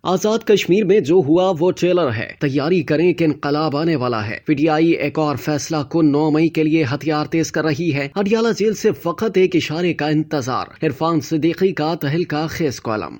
آزاد کشمیر میں جو ہوا وہ ٹریلر ہے، تیاری کریں کہ انقلاب آنے والا ہے۔ پی ٹی آئی ایک اور فیصلہ کن 9 مئی کے لیے ہتھیار تیز کر رہی ہے۔ اڈیالہ جیل سے فقط ایک اشارے کا انتظار۔ عرفان صدیقی کا تہلکہ خیز کالم۔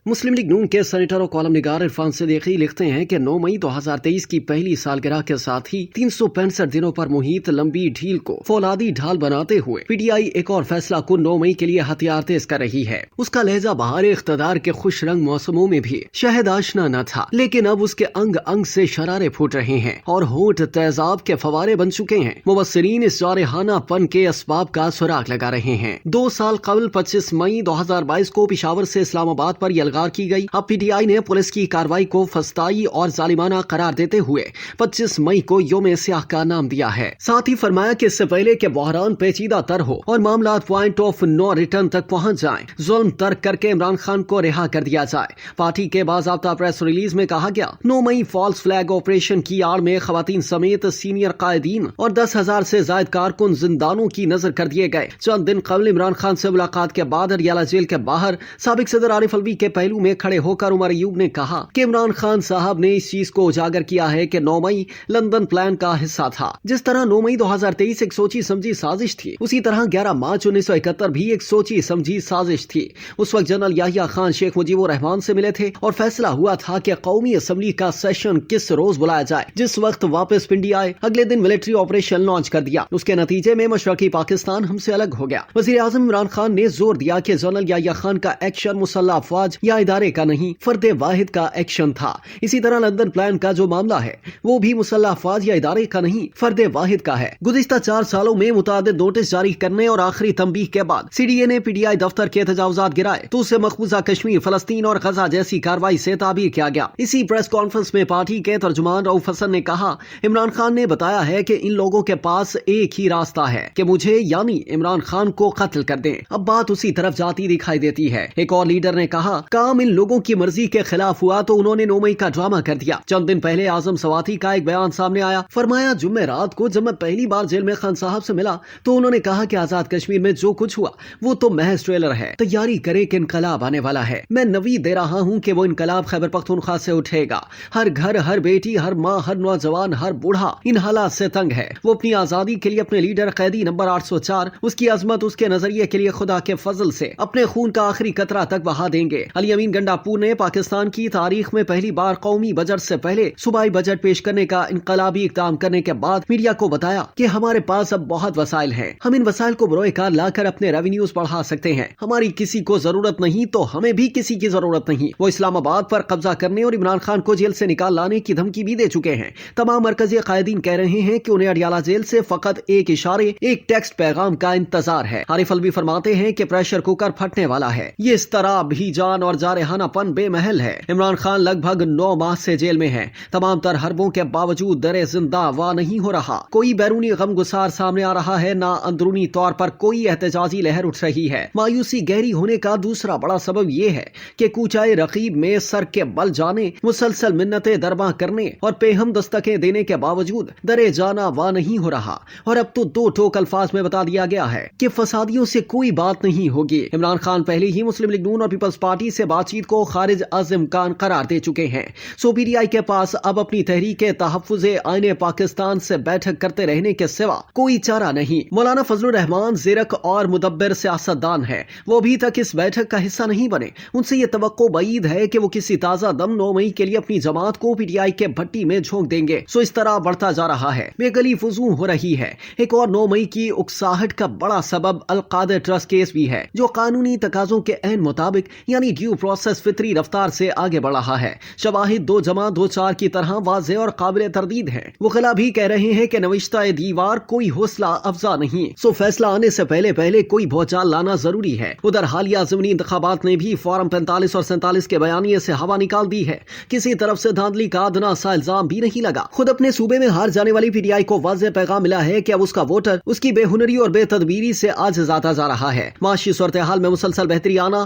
مسلم لیگ نون کے سینیٹر اور کالم نگار عرفان صدیقی لکھتے ہیں کہ 9 مئی 2023 کی پہلی سالگرہ کے ساتھ ہی 365 دنوں پر محیط لمبی ڈھیل کو فولادی ڈھال بناتے ہوئے پی ٹی آئی ایک اور فیصلہ کن 9 مئی کے لیے ہتھیار تیز کر رہی ہے۔ اس کا لہجہ بہار اقتدار کے خوش رنگ موسموں میں بھی شاید آشنا نہ تھا، لیکن اب اس کے انگ انگ سے شرارے پھوٹ رہے ہیں اور ہونٹ تیزاب کے فوارے بن چکے ہیں۔ مبصرین اس جارحانہ پن کے اسباب کا سراغ لگا رہے ہیں۔ 2 سال قبل 25 مئی 2022 کو پشاور سے اسلام آباد پر یلغار کی گئی۔ اب پی ٹی آئی نے پولیس کی کارروائی کو فسطائی اور ظالمانہ قرار دیتے ہوئے 25 مئی کو یوم سیاہ کا نام دیا ہے۔ ساتھ ہی فرمایا کہ اس سے پہلے کہ بحران پیچیدہ تر ہو اور معاملات پوائنٹ آف نو ریٹرن تک پہنچ جائیں، ظلم ترک کر کے عمران خان کو رہا کر دیا جائے۔ پارٹی کے باضابطہ پریس ریلیز میں کہا گیا، 9 مئی فالس فلیگ آپریشن کی آڑ میں خواتین سمیت سینئر قائدین اور 10,000 سے زائد کارکن زندانوں کی نظر کر دیے گئے۔ چند دن قبل عمران خان سے ملاقات کے بعد اڈیالہ جیل کے باہر سابق صدر عارف الوی کے پہلو میں کھڑے ہو کر عمر ایوب نے کہا کہ عمران خان صاحب نے اس چیز کو اجاگر کیا ہے کہ 9 مئی لندن پلان کا حصہ تھا۔ جس طرح 9 مئی 2023 ایک سوچی سمجھی سازش تھی، اسی طرح 11 مارچ 1971 بھی ایک سوچی سمجھی سازش تھی۔ اس وقت جنرل یحییٰ خان شیخ مجیب الرحمان سے ملے تھے اور فیصلہ ہوا تھا کہ قومی اسمبلی کا سیشن کس روز بلایا جائے۔ جس وقت واپس پنڈی آئے، اگلے دن ملٹری آپریشن لانچ کر دیا۔ اس کے نتیجے میں مشرقی پاکستان ہم سے الگ ہو گیا۔ وزیر اعظم عمران خان نے زور دیا کہ جنرل یحییٰ خان کا ایکشن مسلح افواج یا ادارے کا نہیں، فرد واحد کا ایکشن تھا۔ اسی طرح لندن پلان کا جو معاملہ ہے وہ بھی مسلح افواج یا ادارے کا نہیں، فرد واحد کا ہے۔ گزشتہ 4 سالوں میں متعدد نوٹس جاری کرنے اور آخری تنبیہ کے بعد سی ڈی اے نے پی ٹی آئی دفتر کے تجاوزات گرائے تو اسے مقبوضہ کشمیر، فلسطین اور غزہ جیسی کارروائی سے تعبیر کیا گیا۔ اسی پریس کانفرنس میں پارٹی کے ترجمان رؤف حسن نے کہا، عمران خان نے بتایا ہے کہ ان لوگوں کے پاس ایک ہی راستہ ہے کہ مجھے یعنی عمران خان کو قتل کر دیں۔ اب بات اسی طرف جاتی دکھائی دیتی ہے۔ ایک اور لیڈر نے کہا، کام ان لوگوں کی مرضی کے خلاف ہوا تو انہوں نے 9 مئی کا ڈرامہ کر دیا۔ چند دن پہلے اعظم سواتی کا ایک بیان سامنے آیا۔ فرمایا، جمعرات کو جب میں پہلی بار جیل میں خان صاحب سے ملا تو انہوں نے کہا کہ آزاد کشمیر میں جو کچھ ہوا وہ تو محض ٹریلر ہے، تیاری کرے کہ انقلاب آنے والا ہے۔ میں نوید دے رہا ہوں کہ وہ انقلاب خیبر پختونخوا سے اٹھے گا۔ ہر گھر، ہر بیٹی، ہر ماں، ہر نوجوان، ہر بوڑھا ان حالات سے تنگ ہے۔ وہ اپنی آزادی کے لیے اپنے لیڈر قیدی نمبر 804، اس کی عظمت، اس کے نظریے کے لیے خدا کے فضل سے اپنے خون کا آخری قطرہ تک بہا دیں گے۔ علی امین گنڈاپور نے پاکستان کی تاریخ میں پہلی بار قومی بجٹ سے پہلے صوبائی بجٹ پیش کرنے کا انقلابی اقدام کرنے کے بعد میڈیا کو بتایا کہ ہمارے پاس اب بہت وسائل ہیں، ہم ان وسائل کو بروئے کار لا کر اپنے ریونیوز بڑھا سکتے ہیں۔ ہماری کسی کو ضرورت نہیں تو ہمیں بھی کسی کی ضرورت نہیں۔ وہ اسلام آباد پر قبضہ کرنے اور عمران خان کو جیل سے نکال لانے کی دھمکی بھی دے چکے ہیں۔ تمام مرکزی قائدین کہہ رہے ہیں کہ انہیں اڈیالہ جیل سے فقط ایک اشارے، ایک ٹیکسٹ پیغام کا انتظار ہے۔ عارف الوی فرماتے ہیں کہ پریشر کوکر پھٹنے والا ہے۔ یہ اس طرح بھی جان اور جارحانہ پن بے محل ہے۔ عمران خان لگ بھگ 9 ماہ سے جیل میں ہے۔ تمام تر حربوں کے باوجود در زندہ وا نہیں ہو رہا۔ کوئی بیرونی غم گسار سامنے آ رہا ہے، نہ اندرونی طور پر کوئی احتجاجی لہر اٹھ رہی ہے۔ مایوسی گہری ہونے کا دوسرا بڑا سبب یہ ہے کہ کوچائے رقیب میں سر کے بل جانے، مسلسل منتیں درباں کرنے اور پیہم دستکیں دینے کے باوجود در جانا وا نہیں ہو رہا۔ اور اب تو 2 ٹوک الفاظ میں بتا دیا گیا ہے کہ فسادیوں سے کوئی بات نہیں ہوگی۔ عمران خان پہلے ہی مسلم لیگ نون اور پیپلز پارٹی سے بات چیت کو خارج از امکان قرار دے چکے ہیں۔ سو پی ٹی آئی کے پاس اب اپنی تحریک تحفظ آئین پاکستان سے بیٹھک کرتے رہنے کے سوا کوئی چارہ نہیں۔ مولانا فضل الرحمان زیرک اور مدبر سیاستدان ہے، وہ ابھی تک اس بیٹھک کا حصہ نہیں بنے۔ ان سے یہ توقع بعید ہے کہ وہ کسی تازہ دم 9 مئی کے لیے اپنی جماعت کو پی ٹی آئی کے بھٹی میں جھونک دیں گے۔ سو اس طرح بڑھتا جا رہا ہے، بے گلی فضول ہو رہی ہے۔ ایک اور 9 مئی کی اکساہٹ کا بڑا سبب القادر ٹرسٹ کیس بھی ہے، جو قانونی تقاضوں کے عین مطابق یعنی ڈیو پروسیس فطری رفتار سے آگے بڑھ رہا ہے۔ شواہد 2+2=4 کی طرح واضح اور قابل تردید ہیں۔ وکلاء بھی کہہ رہے ہیں کہ نوشتہ دیوار کوئی حوصلہ افزا نہیں، سو فیصلہ آنے سے پہلے کوئی بھوچال لانا ضروری ہے۔ ادھر حالیہ ضمنی انتخابات نے بھی فارم 45 اور 47 کے بیانیے سے ہوا نکال دی ہے۔ کسی طرف سے دھاندلی کا ادنا سا الزام بھی نہیں لگا۔ خود اپنے صوبے میں ہار جانے والی پی ٹی آئی کو واضح پیغام ملا ہے کہ اب اس کا ووٹر اس کی بے ہنری اور بے تدبیری سے عاجز آتا جا رہا ہے۔ معاشی صورتحال میں مسلسل بہتری آنا،